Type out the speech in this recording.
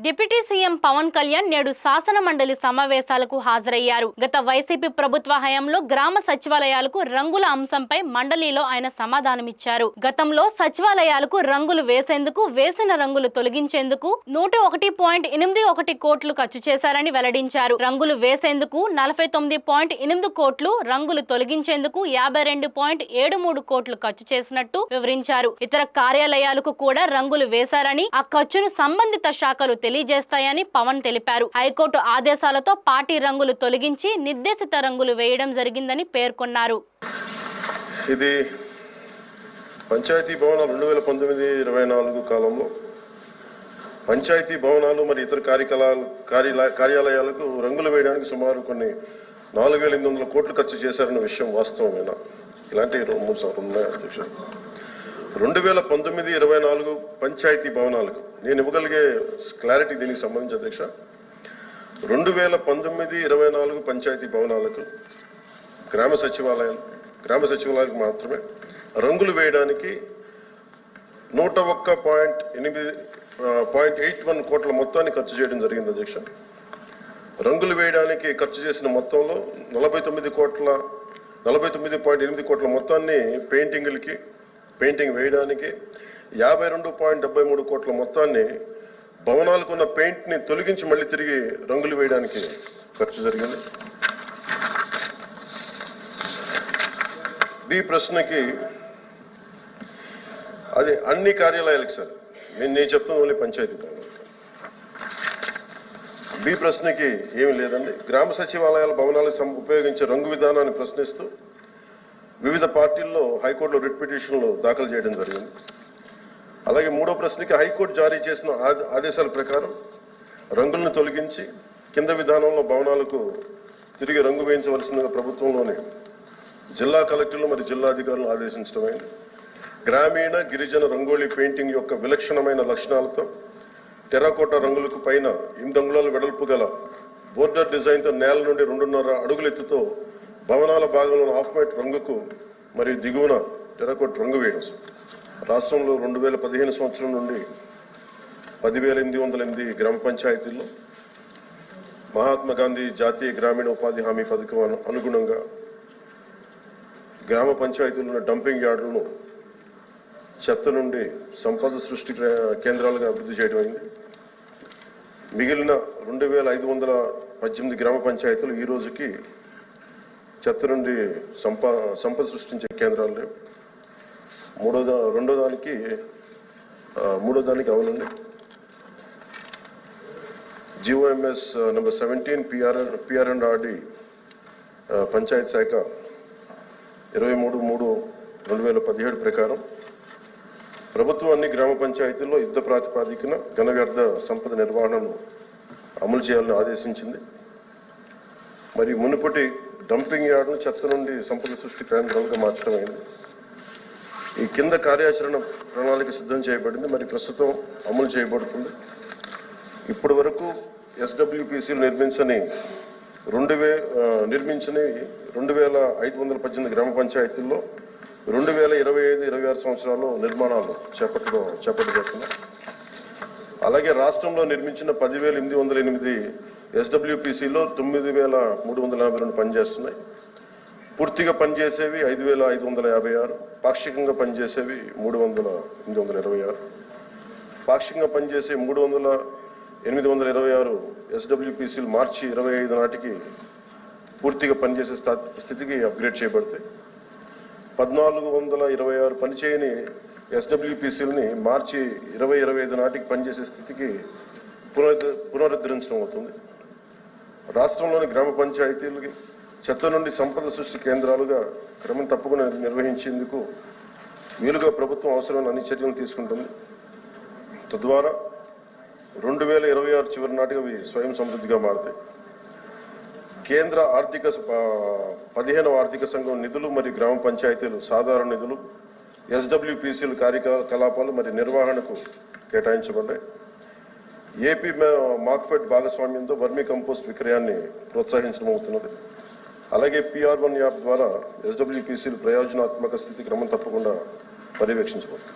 Deputy CM Pawan Kalyan నేడు శాసన మండలి సమావేశాలకు హాజరయ్యారు. గత వైసీపీ ప్రభుత్వ హయాంలో గ్రామ సచివాలయాలకు రంగుల అంశంపై మండలిలో ఆయన సమాధానమిచ్చారు. గతంలో సచివాలయాలకు రంగులు వేసేందుకు, వేసిన రంగులు తొలగించేందుకు 101.81 కోట్లు ఖర్చు చేశారని వెల్లడించారు. రంగులు వేసేందుకు 49.8 కోట్లు, రంగులు తొలగించేందుకు 52.73 కోట్లు ఖర్చు చేసినట్టు వివరించారు. ఇతర కార్యాలయాలకు కూడా రంగులు వేశారని, ఆ ఖర్చును సంబంధిత శాఖలు తెలియజేస్తాయని పవన్ తెలిపారు. హైకోర్టు ఆదేశాలతో పార్టీ రంగులు తొలగించి నిర్దేశిత రంగులు వేయడం జరిగిందని పేర్కొన్నారు. ఇది పంచాయతీ భవనాలు 2019-24 కాలంలో పంచాయతీ భవనాలు మరియు ఇతర కార్యాలయాలకు రంగులు వేయడానికి సుమారు కొన్ని 4,800 కోట్లు ఖర్చు చేశారన్న విషయం వాస్తవమేనా? ఇలాంటి 2-3 ఉన్నాయి అధ్యక్ష. 2019-24 పంచాయతీ భవనాలకు నేను ఇవ్వగలిగే క్లారిటీ దీనికి సంబంధించి అధ్యక్ష, 2019-24 పంచాయతీ భవనాలకు గ్రామ సచివాలయాలకు మాత్రమే రంగులు వేయడానికి 101.81 కోట్ల మొత్తాన్ని ఖర్చు చేయడం జరిగింది అధ్యక్ష. రంగులు వేయడానికి ఖర్చు చేసిన మొత్తంలో 49.8 కోట్ల మొత్తాన్ని పెయింటింగ్ వేయడానికి, 52.73 కోట్ల మొత్తాన్ని భవనాలకు ఉన్న పెయింట్ని తొలగించి మళ్ళీ తిరిగి రంగులు వేయడానికి ఖర్చు జరిగింది. బి ప్రశ్నకి అది అన్ని కార్యాలయాలకు సార్, నేను చెప్తాను ఓన్లీ పంచాయతీ భవనాలకు. బి ప్రశ్నకి ఏమీ లేదండి. గ్రామ సచివాలయాల భవనాలకు ఉపయోగించే రంగు విధానాన్ని ప్రశ్నిస్తూ వివిధ పార్టీల్లో హైకోర్టులో రిట్ పిటిషన్లు దాఖలు చేయడం జరిగింది. అలాగే మూడో ప్రశ్నకి హైకోర్టు జారీ చేసిన ఆదేశాల ప్రకారం రంగులను తొలగించి కింద విధానంలో భవనాలకు తిరిగి రంగు వేయించవలసిందిగా ప్రభుత్వంలోని జిల్లా కలెక్టర్లు మరియు జిల్లాధికారులను ఆదేశించడమైంది. గ్రామీణ గిరిజన రంగోళీ పెయింటింగ్ యొక్క విలక్షణమైన లక్షణాలతో టెర్రకోట రంగులకు పైన 8 అంగుళాల వెడల్పు గల బోర్డర్ డిజైన్తో నేల నుండి 2.5 అడుగుల ఎత్తుతో భవనాల భాగంలో హాఫ్ వైట్ రంగుకు మరియు దిగువన టెర్రకోట రంగు వేయడం. రాష్ట్రంలో 2015 సంవత్సరం నుండి 10,808 గ్రామ పంచాయతీల్లో మహాత్మా గాంధీ జాతీయ గ్రామీణ ఉపాధి హామీ పథకం అనుగుణంగా గ్రామ పంచాయతీల్లో డంపింగ్ యార్డులను చెత్త నుండి సంపద సృష్టి కేంద్రాలుగా అభివృద్ధి చేయడం అయింది. మిగిలిన 2,518 గ్రామ పంచాయతీలు ఈ రోజుకి చెత్త నుండి సంపద సృష్టించే కేంద్రాలు లేవు. మూడో దానికి అవునండి. GOMS నెంబర్ 17 PR&RD పంచాయత్ శాఖ 23/3/2017 ప్రకారం ప్రభుత్వం అన్ని గ్రామ పంచాయతీల్లో యుద్ధ ప్రాతిపాదికన ఘన వ్యర్థ సంపద నిర్వహణను అమలు చేయాలని ఆదేశించింది. మరి మునుపటి డంపింగ్ యార్డును చెత్త నుండి సంపద సృష్టి కేంద్రాలుగా మార్చడం అయింది. ఈ కింద కార్యాచరణ ప్రణాళిక సిద్ధం చేయబడింది, మరి ప్రస్తుతం అమలు చేయబడుతుంది. ఇప్పటి వరకు SWPCలు నిర్మించని 2,518 గ్రామ పంచాయతీల్లో 2025-26 సంవత్సరాల్లో నిర్మాణాలు చేపట్టబడుతున్నాయి. అలాగే రాష్ట్రంలో నిర్మించిన 10,808 SWPCలో 9,342 పనిచేస్తున్నాయి. పూర్తిగా పనిచేసేవి 5,556, పాక్షికంగా పనిచేసేవి 3,826. పాక్షికంగా పనిచేసే 3,826 SWPCలు మార్చి 25 నాటికి పూర్తిగా పనిచేసే స్థితికి అప్గ్రేడ్ చేయబడతాయి. 1,426 పనిచేయని SWPCలని మార్చి 2025 నాటికి పనిచేసే స్థితికి పునరుద్ధరించడం అవుతుంది. రాష్ట్రంలోని గ్రామ పంచాయతీలకి చెత్త నుండి సంపద సృష్టి కేంద్రాలుగా క్రమం తప్పకుండా నిర్వహించేందుకు వీలుగా ప్రభుత్వం అవసరమైన అన్ని చర్యలు తీసుకుంటుంది. తద్వారా 2026 చివరి నాటికి అవి స్వయం సమృద్ధిగా మారుతాయి. కేంద్ర 15వ ఆర్థిక సంఘం నిధులు మరియు గ్రామ పంచాయతీలు సాధారణ నిధులు SWPCల కార్యకలాపాలు మరియు నిర్వహణకు కేటాయించబడ్డాయి. ఏపీ మార్క్ఫెడ్ భాగస్వామ్యంతో వర్మీ కంపోస్ట్ విక్రయాన్ని ప్రోత్సహించడం అవుతున్నది. అలాగే PR1 యాప్ ద్వారా SWPCలు ప్రయోజనాత్మక స్థితి క్రమం తప్పకుండా పర్యవేక్షించబడుతుంది.